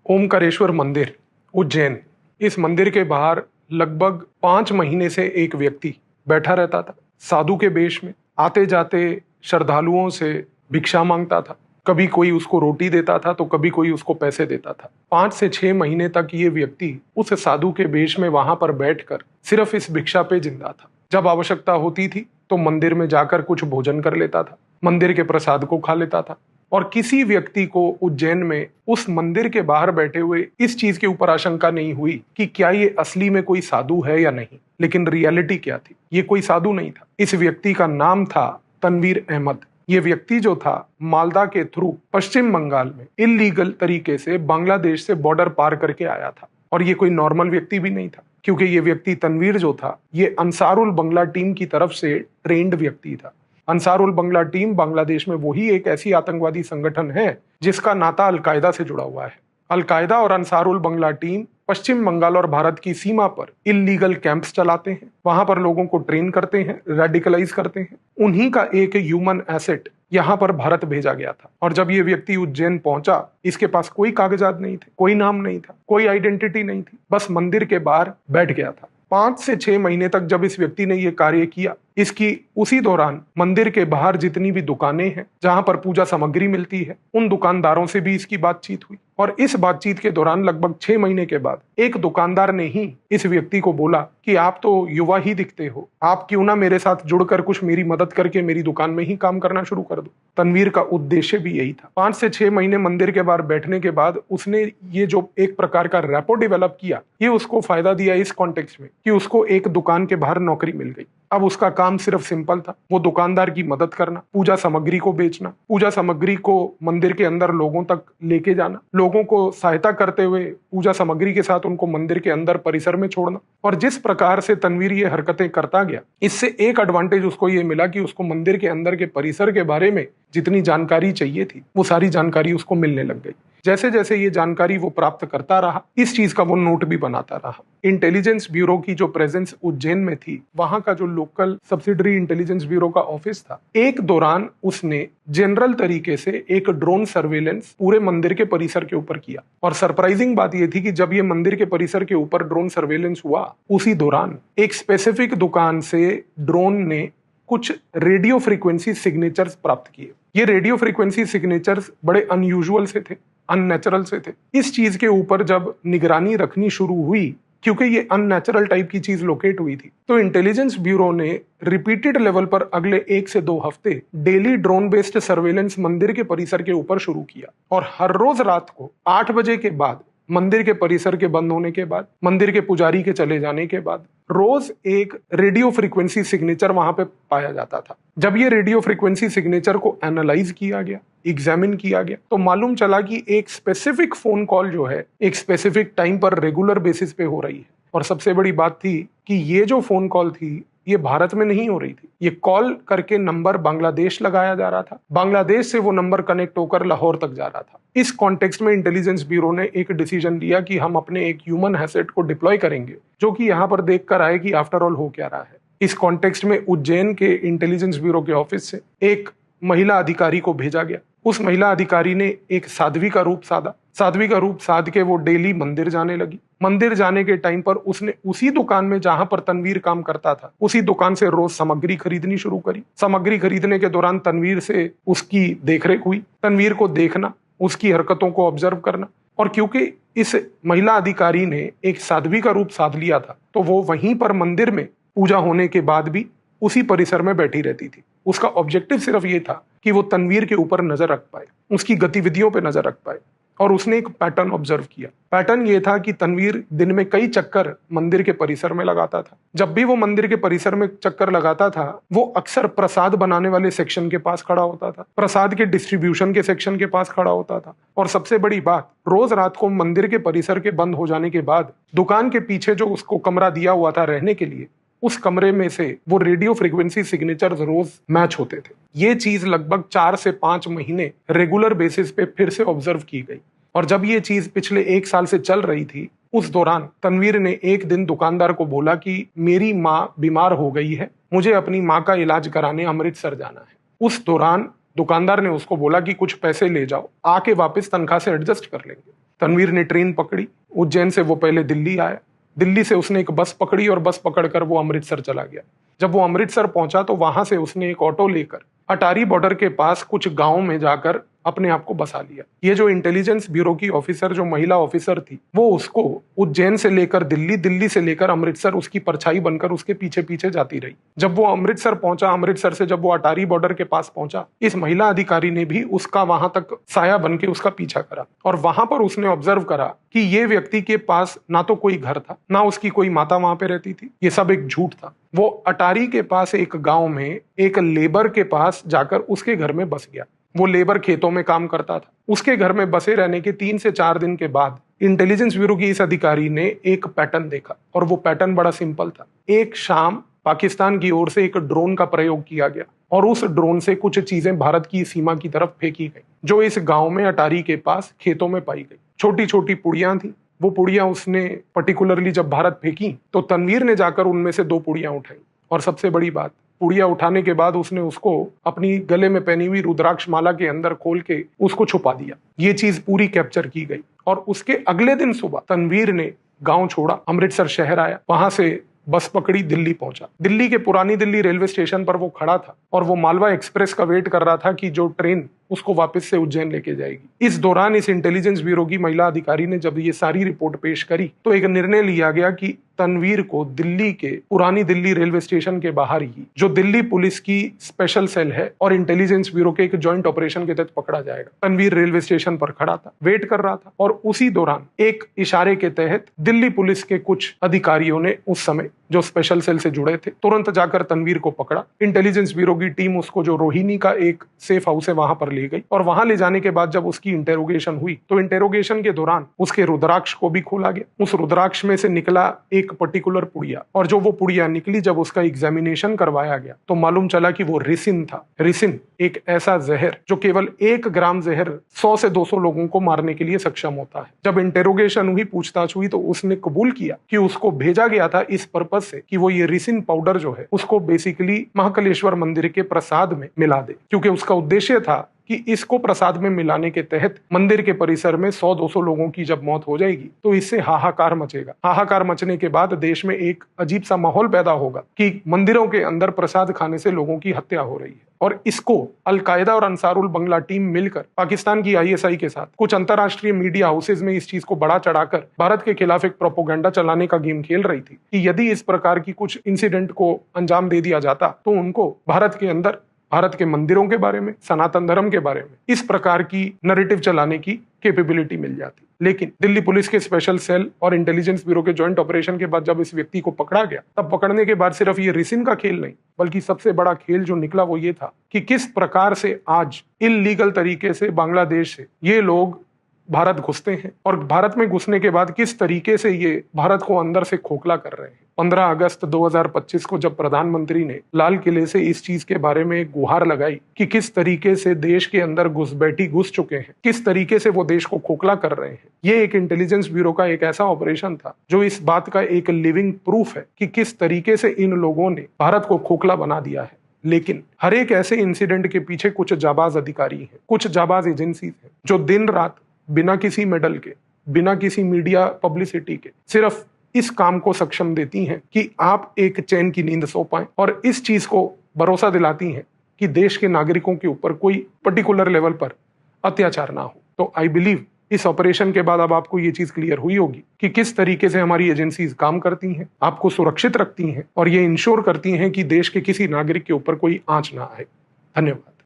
ओमकारेश्वर मंदिर, उज्जैन। इस मंदिर के बाहर लगभग 5 महीने से एक व्यक्ति बैठा रहता था, साधु के वेश में। आते जाते श्रद्धालुओं से भिक्षा मांगता था। कभी कोई उसको रोटी देता था तो कभी कोई उसको पैसे देता था। 5 से 6 महीने तक ये व्यक्ति उस साधु के वेश में वहां पर बैठकर सिर्फ इस भिक्षा पे जिंदा था। जब आवश्यकता होती थी तो मंदिर में जाकर कुछ भोजन कर लेता था, मंदिर के प्रसाद को खा लेता था। और किसी व्यक्ति को उज्जैन में उस मंदिर के बाहर बैठे हुए इस चीज के ऊपर आशंका नहीं हुई कि क्या ये असली में कोई साधु है या नहीं। लेकिन रियलिटी क्या थी? ये कोई साधु नहीं था। इस व्यक्ति का नाम था तनवीर अहमद। ये व्यक्ति जो था मालदा के थ्रू पश्चिम बंगाल में इलीगल तरीके से बांग्लादेश से बॉर्डर पार करके आया था। और ये कोई नॉर्मल व्यक्ति भी नहीं था, क्योंकि ये व्यक्ति तनवीर जो था ये अंसारुल बंगला टीम की तरफ से ट्रेंड व्यक्ति था। अंसारुल बंगला टीम बांग्लादेश में वही एक ऐसी आतंकवादी संगठन है जिसका नाता अलकायदा से जुड़ा हुआ है। अलकायदा और अंसारुल बंगला टीम पश्चिम बंगाल और भारत की सीमा पर इल्लीगल कैंप्स चलाते हैं, वहां पर लोगों को ट्रेन करते हैं, रेडिकलाइज करते हैं। उन्हीं का एक ह्यूमन एसेट यहां पर भारत भेजा गया था। और जब ये व्यक्ति उज्जैन पहुंचा, इसके पास कोई कागजात नहीं थे, कोई नाम नहीं था, कोई आइडेंटिटी नहीं थी, बस मंदिर के बाहर बैठ गया था। 5 से 6 महीने तक जब इस व्यक्ति ने ये कार्य किया, इसकी उसी दौरान मंदिर के बाहर जितनी भी दुकानें हैं जहां पर पूजा सामग्री मिलती है, उन दुकानदारों से भी इसकी बातचीत हुई। और इस बातचीत के दौरान लगभग 6 महीने के बाद एक दुकानदार ने ही इस व्यक्ति को बोला कि आप तो युवा ही दिखते हो, आप क्यों ना मेरे साथ जुड़कर कुछ मेरी मदद करके मेरी दुकान में ही काम करना शुरू कर दो। तनवीर का उद्देश्य भी यही था। 5 से 6 महीने मंदिर के बाहर बैठने के बाद उसने ये जो एक प्रकार का रैपो डेवलप किया, ये उसको फायदा दिया इस कॉन्टेक्स्ट में कि उसको एक दुकान के बाहर नौकरी मिल गई। अब उसका काम सिर्फ सिंपल था, वो दुकानदार की मदद करना, पूजा सामग्री को बेचना, पूजा सामग्री को मंदिर के अंदर लोगों तक लेके जाना, लोगों को सहायता करते हुए पूजा सामग्री के साथ उनको मंदिर के अंदर परिसर में छोड़ना। और जिस प्रकार से तनवीर ये हरकतें करता गया, इससे एक एडवांटेज उसको ये मिला कि उसको मंदिर के अंदर के परिसर के बारे में जितनी जानकारी चाहिए थी वो सारी जानकारी उसको मिलने लग गई। जैसे जैसे ये जानकारी वो प्राप्त करता रहा, इस चीज का वो नोट भी बनाता रहा। इंटेलिजेंस ब्यूरो की जो प्रेजेंस उज्जैन में थी, वहां का जो लोकल सब्सिडरी इंटेलिजेंस ब्यूरो का ऑफिस था, एक दौरान उसने जनरल तरीके से एक ड्रोन सर्वेलेंस पूरे मंदिर के परिसर के ऊपर किया। और सरप्राइजिंग बात यह थी कि जब ये मंदिर के परिसर के ऊपर ड्रोन सर्वेलेंस हुआ, उसी दौरान एक स्पेसिफिक दुकान से ड्रोन ने कुछ रेडियो फ्रीक्वेंसी सिग्नेचर्स प्राप्त किए। ये रेडियो फ्रीक्वेंसी सिग्नेचर्स बड़े अनयूजुअल से थे, अननेचुरल से थे। इस चीज के ऊपर जब निगरानी रखनी शुरू हुई, क्योंकि ये अननेचुरल टाइप की चीज लोकेट हुई थी, तो इंटेलिजेंस ब्यूरो ने रिपीटेड लेवल पर अगले 1 से 2 हफ्ते डेली ड्रोन बेस्ड सर्वेलेंस मंदिर के परिसर के ऊपर शुरू किया। और हर रोज रात को 8 बजे के बाद, मंदिर के परिसर के बंद होने के बाद, मंदिर के पुजारी के चले जाने के बाद, रोज एक रेडियो फ्रीक्वेंसी सिग्नेचर वहां पे पाया जाता था। जब ये रेडियो फ्रीक्वेंसी सिग्नेचर को एनालाइज किया गया, एग्जामिन किया गया, तो मालूम चला कि एक स्पेसिफिक फोन कॉल जो है एक स्पेसिफिक टाइम पर रेगुलर बेसिस पे हो रही है। और सबसे बड़ी बात थी कि ये जो फोन कॉल थी ये भारत में नहीं हो रही थी। ये कॉल करके नंबर बांग्लादेश लगाया जा रहा था, बांग्लादेश से वो नंबर कनेक्ट होकर लाहौर तक जा रहा था। इस कॉन्टेक्स्ट में इंटेलिजेंस ब्यूरो ने एक डिसीजन लिया कि हम अपने एक ह्यूमन एसेट को डिप्लॉय करेंगे, जो कि यहाँ पर देख कर आए कि आफ्टर ऑल हो क्या रहा है। इस कॉन्टेक्स्ट में उज्जैन के इंटेलिजेंस ब्यूरो के ऑफिस से एक महिला अधिकारी को भेजा गया। उस महिला अधिकारी ने एक साध्वी का रूप साधा। साध्वी का रूप साध के वो डेली मंदिर जाने लगी। मंदिर जाने के टाइम पर उसने उसी दुकान में जहां पर तनवीर काम करता था, उसी दुकान से रोज सामग्री खरीदनी शुरू करी। सामग्री खरीदने के दौरान तनवीर से उसकी देखरेख हुई, तनवीर को देखना, उसकी हरकतों को ऑब्जर्व करना। और क्योंकि इस महिला अधिकारी ने एक साध्वी का रूप साध लिया था, तो वो वहीं पर मंदिर में पूजा होने के बाद भी उसी परिसर में बैठी रहती थी। उसका ऑब्जेक्टिव सिर्फ ये था कि वो तनवीर के ऊपर नजर रख पाए, उसकी गतिविधियों पे नजर रख पाए। और उसने एक पैटर्न ऑब्जर्व किया। पैटर्न ये था कि तनवीर दिन में कई चक्कर मंदिर के परिसर में लगाता था। जब भी वो मंदिर के परिसर में चक्कर लगाता था, वो अक्सर प्रसाद बनाने वाले सेक्शन के पास खड़ा होता था, प्रसाद के डिस्ट्रीब्यूशन के सेक्शन के पास खड़ा होता था। और सबसे बड़ी बात, रोज रात को मंदिर के परिसर के बंद हो जाने के बाद दुकान के पीछे जो उसको कमरा दिया हुआ था रहने के लिए, उस कमरे में से वो रेडियो फ्रीक्वेंसी सिग्नेचर्स रोज मैच होते थे। ये चीज लगभग 4 से 5 महीने रेगुलर बेसिस पे फिर से ऑब्जर्व की गई। और जब ये चीज पिछले 1 साल से चल रही थी, उस दौरान तनवीर ने एक दिन दुकानदार को बोला कि मेरी माँ बीमार हो गई है, मुझे अपनी माँ का इलाज कराने अमृतसर जाना है। उस दौरान दुकानदार ने उसको बोला कि कुछ पैसे ले जाओ, आके वापस तनख्वाह से एडजस्ट कर लेंगे। तनवीर ने ट्रेन पकड़ी, उज्जैन से वो पहले दिल्ली आया, दिल्ली से उसने एक बस पकड़ी और बस पकड़कर वो अमृतसर चला गया। जब वो अमृतसर पहुंचा तो वहां से उसने एक ऑटो लेकर अटारी बॉर्डर के पास कुछ गांव में जाकर अपने आप को बसा लिया। ये जो इंटेलिजेंस ब्यूरो की ऑफिसर, जो महिला ऑफिसर थी, वो उसको उज्जैन से लेकर दिल्ली, दिल्ली से लेकर अमृतसर उसकी परछाई बनकर उसके पीछे पीछे जाती रही। जब वो अमृतसर पहुंचा, अमृतसर से जब वो अटारी बॉर्डर के पास पहुंचा, इस महिला अधिकारी ने भी उसका वहां तक साया बन के उसका पीछा करा और वहां पर उसने ऑब्जर्व करा कि ये व्यक्ति के पास ना तो कोई घर था, ना उसकी कोई माता वहां पे रहती थी। ये सब एक झूठ था। वो अटारी के पास एक गांव में एक लेबर के पास जाकर उसके घर में बस गया। वो लेबर खेतों में काम करता था। उसके घर में बसे रहने के 3 से 4 दिन के बाद इंटेलिजेंस ब्यूरो की इस अधिकारी ने एक पैटर्न देखा और वो पैटर्न बड़ा सिंपल था। एक शाम पाकिस्तान की ओर से एक ड्रोन का प्रयोग किया गया और उस ड्रोन से कुछ चीजें भारत की सीमा की तरफ फेंकी गई, जो इस गांव में अटारी के पास खेतों में पाई गई। छोटी छोटी पुड़ियां थी। वो पुड़ियां उसने पर्टिकुलरली जब भारत फेंकी तो तनवीर ने जाकर उनमें से 2 पुड़ियां उठाई और सबसे बड़ी बात, पुड़िया उठाने के बाद उसने उसको अपनी गले में पहनी हुई रुद्राक्ष माला के अंदर खोल के उसको छुपा दिया। ये चीज पूरी कैप्चर की गई और उसके अगले दिन सुबह तनवीर ने गांव छोड़ा, अमृतसर शहर आया, वहां से बस पकड़ी, दिल्ली पहुंचा। दिल्ली के पुरानी दिल्ली रेलवे स्टेशन पर वो खड़ा था और वो मालवा एक्सप्रेस का वेट कर रहा था कि जो ट्रेन उसको वापस से उज्जैन लेके जाएगी। इस दौरान इस इंटेलिजेंस ब्यूरो की महिला अधिकारी ने जब ये सारी रिपोर्ट पेश करी तो एक निर्णय लिया गया कि तनवीर को दिल्ली के पुरानी दिल्ली रेलवे स्टेशन के बाहर ही, जो दिल्ली पुलिस की स्पेशल सेल है और इंटेलिजेंस ब्यूरो के एक जॉइंट ऑपरेशन के तहत पकड़ा जाएगा। तनवीर रेलवे स्टेशन पर खड़ा था, वेट कर रहा था और उसी दौरान एक इशारे के तहत दिल्ली पुलिस के कुछ अधिकारियों ने उस समय जो स्पेशल सेल से जुड़े थे तुरंत जाकर तनवीर को पकड़ा। इंटेलिजेंस ब्यूरो की टीम उसको जो रोहिणी का एक सेफ हाउस है वहां पर ले गई और वहां ले जाने के बाद जब उसकी इंटेरोगेशन हुई तो इंटेरोगेशन के दौरान उसके रुद्राक्ष को भी खोला गया। उस रुद्राक्ष में से निकला एक पर्टिकुलर पुड़िया और जो वो पुड़िया निकली, जब उसका एग्जामिनेशन करवाया गया तो मालूम चला कि वो रिसिन था। रिसिन एक ऐसा जहर जो केवल 1 ग्राम जहर 100 से 200 लोगों को मारने के लिए सक्षम होता है। जब इंटेरोगेशन हुई, पूछताछ हुई तो उसने कबूल किया कि उसको भेजा गया था इस पर्पज से कि वो ये रिसिन पाउडर जो है उसको बेसिकली महाकालेश्वर मंदिर के प्रसाद में मिला दे, क्योंकि उसका उद्देश्य था कि इसको प्रसाद में मिलाने के तहत मंदिर के परिसर में 100-200 लोगों की जब मौत हो जाएगी तो इससे हाहाकार मचेगा। हाहाकार मचने के बाद देश में एक अजीब सा माहौल पैदा होगा कि मंदिरों के अंदर प्रसाद खाने से लोगों की हत्या हो रही है। और इसको अलकायदा और अंसारुल बंगला टीम मिलकर पाकिस्तान की ISI के साथ कुछ अंतरराष्ट्रीय मीडिया हाउसेज में इस चीज को बढ़ा चढ़ाकर भारत के खिलाफ एक प्रोपोगंडा चलाने का गेम खेल रही थी कि यदि इस प्रकार की कुछ इंसिडेंट को अंजाम दे दिया जाता तो उनको भारत के अंदर भारत के मंदिरों के बारे में, सनातन धर्म के बारे में इस प्रकार की नैरेटिव चलाने की कैपेबिलिटी मिल जाती। लेकिन दिल्ली पुलिस के स्पेशल सेल और इंटेलिजेंस ब्यूरो के जॉइंट ऑपरेशन के बाद जब इस व्यक्ति को पकड़ा गया, तब पकड़ने के बाद सिर्फ ये रिसिन का खेल नहीं बल्कि सबसे बड़ा खेल जो निकला वो ये था कि किस प्रकार से आज इल्लीगल तरीके से बांग्लादेश से ये लोग भारत घुसते हैं और भारत में घुसने के बाद किस तरीके से ये भारत को अंदर से खोखला कर रहे हैं। 15 अगस्त 2025 को जब प्रधानमंत्री ने लाल किले से इस चीज के बारे में गुहार लगाई कि किस तरीके से देश के अंदर घुसपैठी घुस चुके हैं, किस तरीके से वो देश को खोखला कर रहे हैं, ये एक इंटेलिजेंस ब्यूरो का एक ऐसा ऑपरेशन था जो इस बात का एक लिविंग प्रूफ है कि किस तरीके से इन लोगों ने भारत को खोखला बना दिया है। लेकिन हर एक ऐसे इंसिडेंट के पीछे कुछ जाबाज अधिकारी हैं, कुछ जाबाज एजेंसीज हैं जो दिन रात बिना किसी मेडल के, बिना किसी मीडिया पब्लिसिटी के सिर्फ इस काम को सक्षम देती हैं कि आप एक चैन की नींद सो पाएं और इस चीज को भरोसा दिलाती हैं कि देश के नागरिकों के ऊपर कोई पर्टिकुलर लेवल पर अत्याचार ना हो। तो आई बिलीव इस ऑपरेशन के बाद अब आपको ये चीज क्लियर हुई होगी कि किस तरीके से हमारी एजेंसीज काम करती हैं, आपको सुरक्षित रखती हैं और ये इंश्योर करती हैं कि देश के किसी नागरिक के ऊपर कोई आंच ना आए। धन्यवाद।